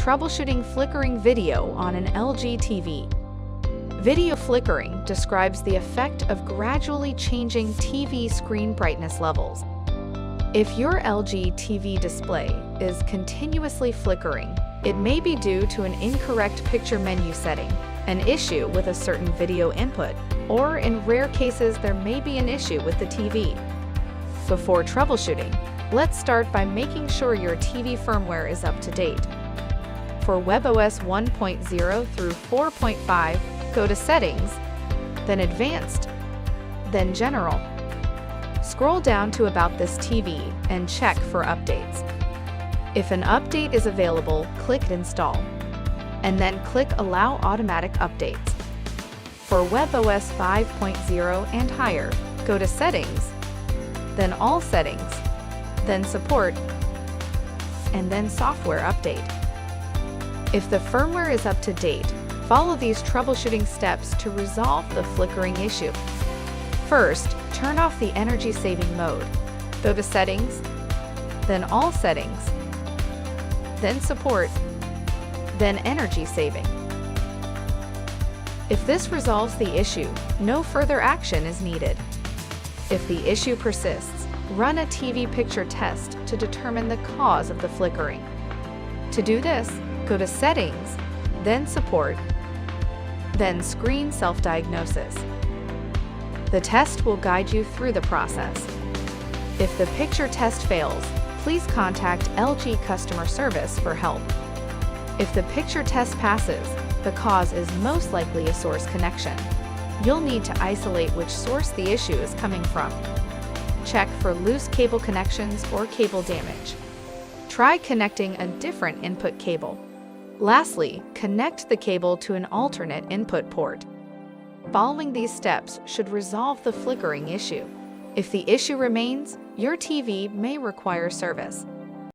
Troubleshooting flickering video on an LG TV. Video flickering describes the effect of gradually changing TV screen brightness levels. If your LG TV display is continuously flickering, it may be due to an incorrect picture menu setting, an issue with a certain video input, or in rare cases there may be an issue with the TV. Before troubleshooting, let's start by making sure your TV firmware is up to date. For WebOS 1.0 through 4.5, go to Settings, then Advanced, then General. Scroll down to About this TV and check for updates. If an update is available, click Install, and then click Allow Automatic Updates. For WebOS 5.0 and higher, go to Settings, then All Settings, then Support, and then Software Update. If the firmware is up to date, follow these troubleshooting steps to resolve the flickering issue. First, turn off the energy saving mode. Go to Settings, then All Settings, then Support, then Energy Saving. If this resolves the issue, no further action is needed. If the issue persists, run a TV picture test to determine the cause of the flickering. To do this, go to Settings, then Support, then Screen Self-Diagnosis. The test will guide you through the process. If the picture test fails, please contact LG Customer Service for help. If the picture test passes, the cause is most likely a source connection. You'll need to isolate which source the issue is coming from. Check for loose cable connections or cable damage. Try connecting a different input cable. Lastly, connect the cable to an alternate input port. Following these steps should resolve the flickering issue. If the issue remains, your TV may require service.